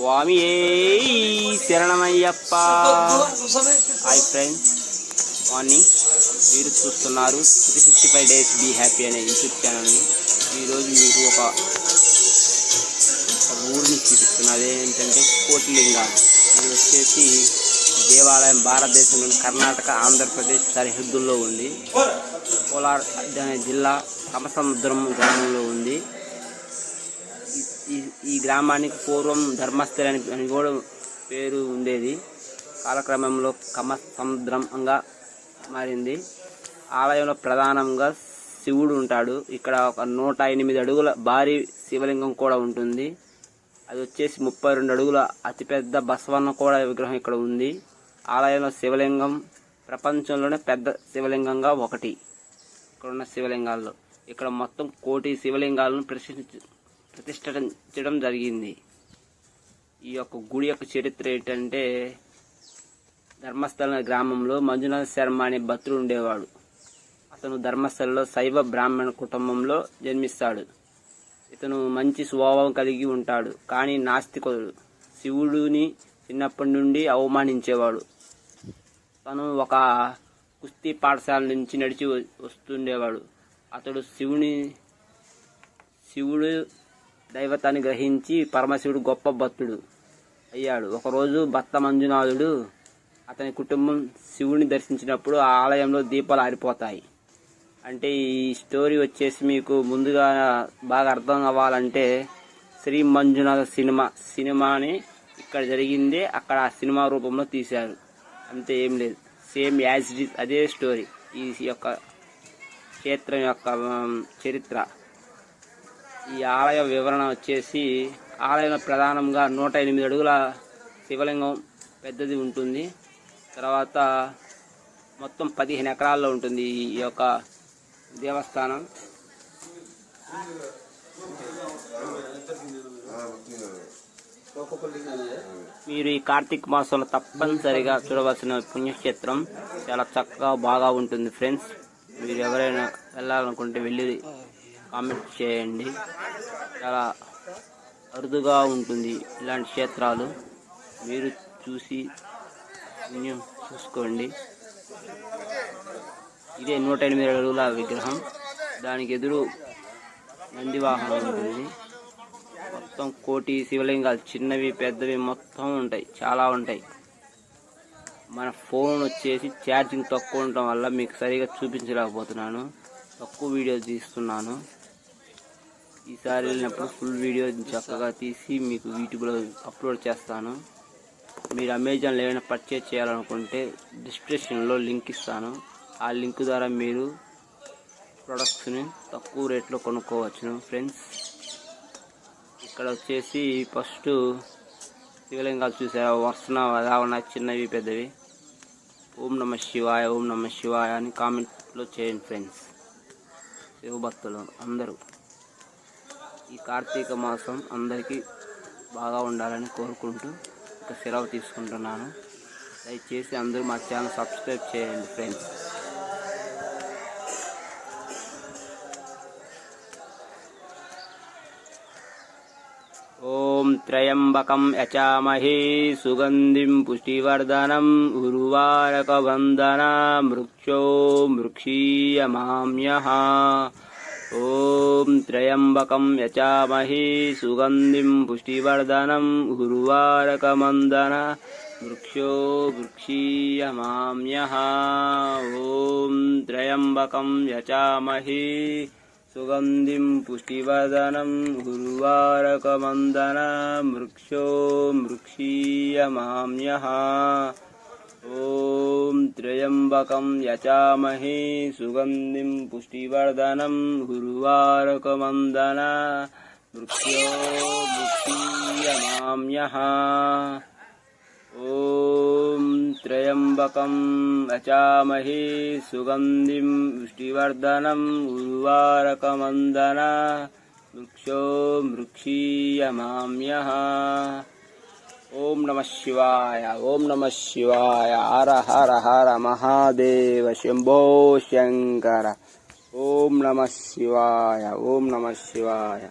స్వామి శరణమయ్యప్ప. Hi friends, morning. మీరు చూస్తున్నారు 365 డేస్ బీ హ్యాపీ అనే యూట్యూబ్ ఛానల్ని. ఈరోజు మీకు ఒక ఊరిని చూపిస్తున్నది. ఏంటంటే కోటిలింగాలు. ఇది వచ్చేసి దేవాలయం భారతదేశంలోని కర్ణాటక, ఆంధ్రప్రదేశ్ సరిహద్దుల్లో ఉంది. కోలార్ అనే జిల్లా కమసముద్రం గ్రామంలో ఉంది. ఈ గ్రామానికి పూర్వం ధర్మస్థలి అని కూడా పేరు ఉండేది. కాలక్రమంలో కమసముద్రంగా మారింది. ఆలయంలో ప్రధానంగా శివుడు ఉంటాడు. ఇక్కడ ఒక 108 అడుగుల భారీ శివలింగం కూడా ఉంటుంది. అది వచ్చేసి 32 అడుగుల అతిపెద్ద బసవన్న కూడా విగ్రహం ఇక్కడ ఉంది. ఆలయంలో శివలింగం ప్రపంచంలోనే పెద్ద శివలింగంగా ఒకటి. ఇక్కడ ఉన్న శివలింగాల్లో ఇక్కడ మొత్తం 1 కోటి శివలింగాలను ప్రతిష్ఠించడం జరిగింది. ఈ యొక్క గుడి యొక్క చరిత్ర ఏంటంటే, ధర్మస్థల గ్రామంలో మంజునాథ శర్మ అనే భక్తుడు ఉండేవాడు. అతను ధర్మస్థలలో శైవ బ్రాహ్మణ కుటుంబంలో జన్మిస్తాడు. ఇతను మంచి స్వభావం కలిగి ఉంటాడు, కానీ నాస్తికుడు. శివుడిని చిన్నప్పటి నుండి అవమానించేవాడు. తను ఒక కుస్తీ పాఠశాల నుంచి నడిచి వస్తుండేవాడు. అతడు శివుడు దైవతాన్ని గ్రహించి పరమశివుడు గొప్ప భక్తుడు అయ్యాడు. ఒకరోజు భక్త మంజునాథుడు అతని కుటుంబం శివుడిని దర్శించినప్పుడు ఆ ఆలయంలో దీపాలు ఆరిపోతాయి. అంటే ఈ స్టోరీ వచ్చేసి మీకు ముందుగా బాగా అర్థం అవ్వాలంటే, శ్రీ మంజునాథ సినిమాని ఇక్కడ జరిగిందే అక్కడ ఆ సినిమా రూపంలో తీశారు. అంతే, ఏం లేదు. సేమ్ యాజ్ ఇట్ ఈజ్ అదే స్టోరీ. ఈ యొక్క క్షేత్రం యొక్క చరిత్ర. ఈ ఆలయ వివరణ వచ్చేసి, ఆలయంలో ప్రధానంగా 108 అడుగుల శివలింగం పెద్దది ఉంటుంది. తర్వాత మొత్తం 15 ఎకరాల్లో ఉంటుంది ఈ యొక్క దేవస్థానం. మీరు ఈ కార్తీక మాసంలో తప్పనిసరిగా చూడవలసిన పుణ్యక్షేత్రం. చాలా చక్కగా బాగా ఉంటుంది ఫ్రెండ్స్. మీరు ఎవరైనా వెళ్ళాలనుకుంటే వెళ్ళి కామెంట్ చేయండి. చాలా అరుదుగా ఉంటుంది ఇలాంటి క్షేత్రాలు. మీరు చూసి పుణ్యం చూసుకోండి. ఇదే 108 అడుగుల విగ్రహం. దానికి ఎదురు నందివాహనం ఉంటుంది. మొత్తం 1 కోటి శివలింగాలు, చిన్నవి పెద్దవి మొత్తం ఉంటాయి, చాలా ఉంటాయి. మన ఫోన్ వచ్చేసి ఛార్జింగ్ తక్కువ ఉండటం వల్ల మీకు సరిగా చూపించలేకపోతున్నాను. తక్కువ వీడియో తీస్తున్నాను. ఈసారి వెళ్ళినప్పుడు ఫుల్ వీడియో చక్కగా తీసి మీకు యూట్యూబ్లో అప్లోడ్ చేస్తాను. మీరు అమెజాన్లో ఏమైనా పర్చేజ్ చేయాలనుకుంటే డిస్క్రిప్షన్లో లింక్ ఇస్తాను. ఆ లింక్ ద్వారా మీరు ప్రొడక్ట్స్ని తక్కువ రేట్లో కొనుక్కోవచ్చును ఫ్రెండ్స్. ఇక్కడ వచ్చేసి ఫస్ట్ శివలింగాలు చూసారా, వరుసన ఎలా ఉన్నాయి, చిన్నవి పెద్దవి. ఓం నమ శివాయ, ఓం నమ శివాయ అని కామెంట్లో చేయండి ఫ్రెండ్స్. శివభక్తులు అందరూ ఈ కార్తీక మాసం అందరికీ బాగా ఉండాలని కోరుకుంటూ ఇక సెలవు తీసుకుంటున్నాను. దయచేసి అందరూ మా ఛానల్ సబ్స్క్రైబ్ చేయండి ఫ్రెండ్స్. ఓం త్రయంబకం యచామహే సుగంధిం పుష్టివర్ధనం ఉర్వారకబంధన మృక్షో మృక్షీయమామ్యః. ఓం త్రయంబకం యచామహే సుగంధిం పుష్టివర్ధనం ఉర్వారకబంధన వృక్షో వృక్షీయమామ్యః. ఓం త్రయంబకం యచామహే సుగంధిం పుష్టివర్ధనం ఉర్వారకబంధన వృక్షో వృక్షీయమామ్యః. ఓం త్రయంబకం యచామహే సుగంధిం పుష్టివర్ధనం ఉర్వారకబంధన వృక్షో వృక్షీయమామ్యః. ఓం త్రయంబకం యచామహే సుగంధిం పుష్టివర్ధనం ఉర్వారకబంధన వృక్షో వృక్షీయమామ్యః. ఓం నమ శివాయ, ఓం నమ శివాయ. హర హర హర మహాదేవ శంభో శంకర. ఓం నమ శివాయ, ఓం నమ శివాయ.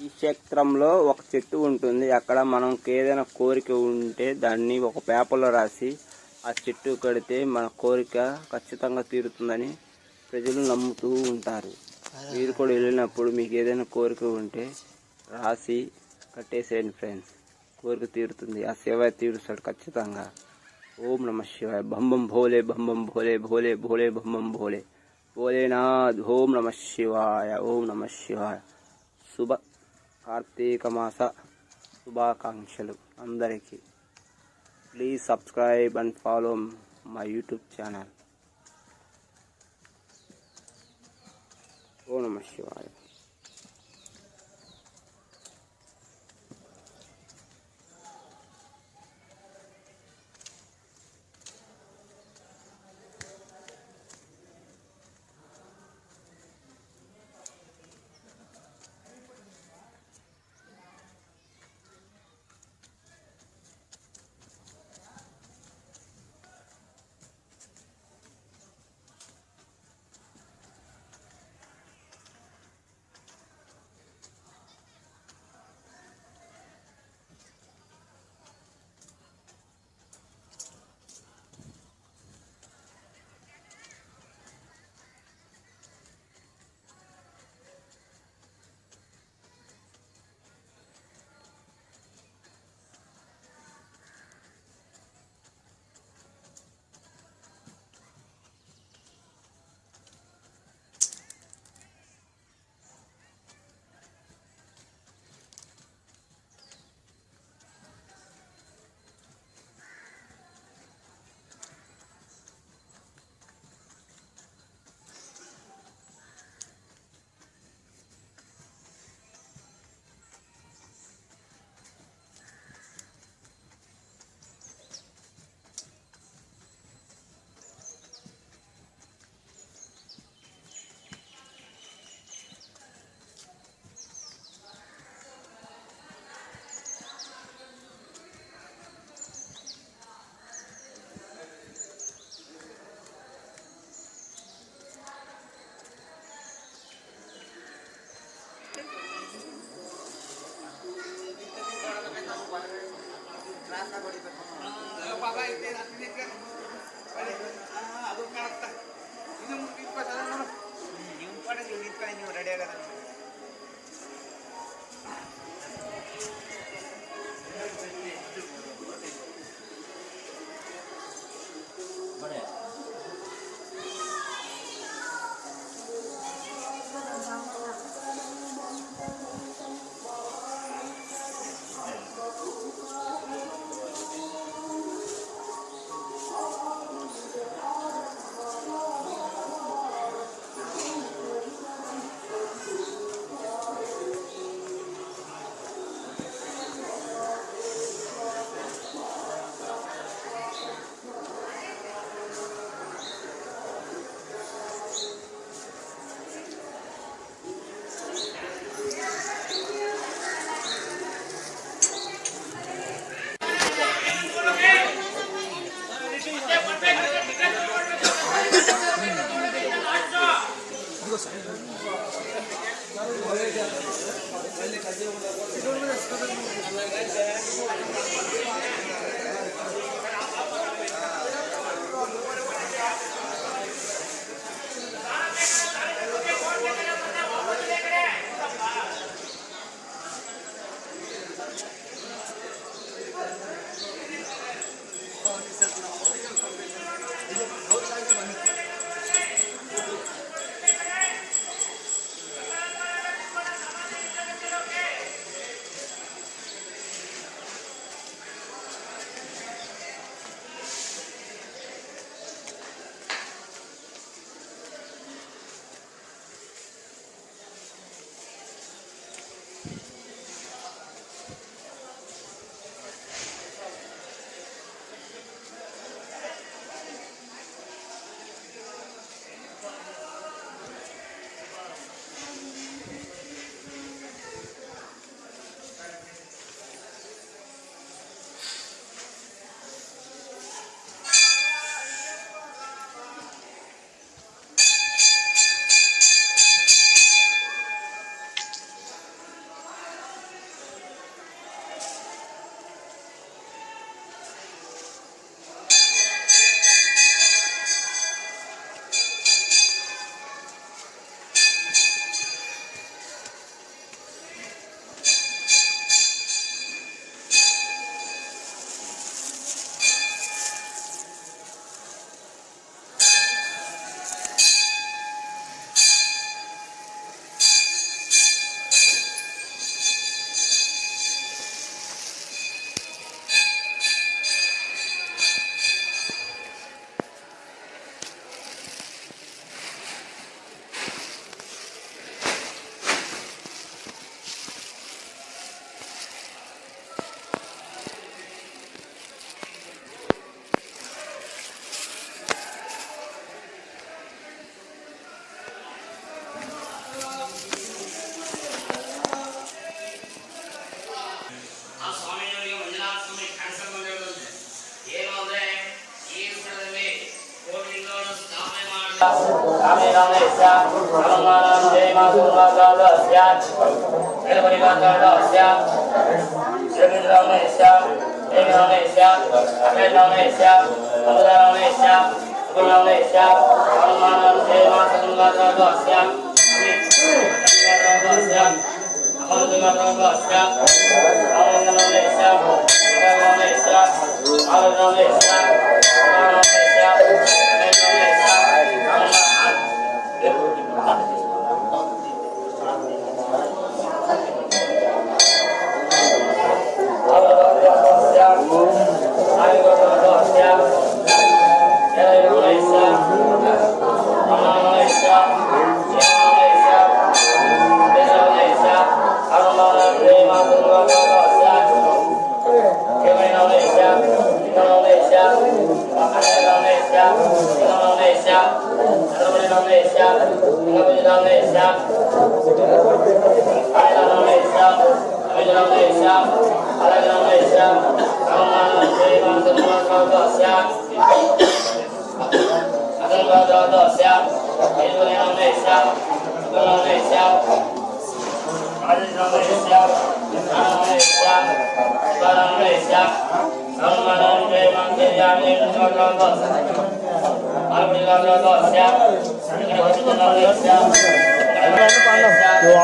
ఈ క్షేత్రంలో ఒక చెట్టు ఉంటుంది. అక్కడ మనం ఏదైనా కోరిక ఉంటే దాన్ని ఒక పేపర్లో రాసి ఆ చెట్టు కడితే మన కోరిక ఖచ్చితంగా తీరుతుందని ప్రజలు నమ్ముతూ ఉంటారు. మీరు కూడా వెళ్ళినప్పుడు మీకు ఏదైనా కోరిక ఉంటే రాసి కట్టేసేయండి ఫ్రెండ్స్, కోరిక తీరుతుంది. ఆ శివ తీరుస్తాడు ఖచ్చితంగా. ఓం నమ శివాయ. బం బం భోలే, బం బం భోలే, భోలే భోలే బం బం భోలే, భోలేనాథ్. ఓం నమ శివాయ, ఓం నమ శివాయ. శుభ కార్తీక మాస శుభాకాంక్షలు అందరికీ. Please subscribe and follow my YouTube channel. ఓం నమ శివాయ.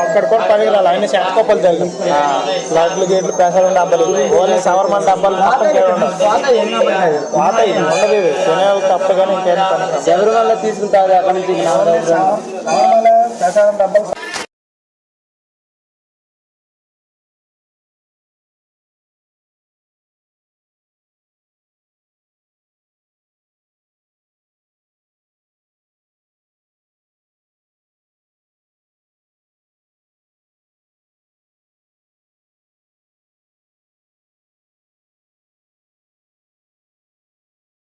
అక్కడ కూడా పనికి రాలి ఆయన చెత్తకోపలు తెలుసు లడ్లు గేట్లు పెసలు డబ్బాలు ఓన్లీ సవర్మల్ డబ్బాలు ఉండదు తినేవాళ్ళు తప్ప కానీ ఇంకేం పని శబరిమల తీసుకుంటారు అక్కడ నుంచి ప్రసాదం డబ్బాలు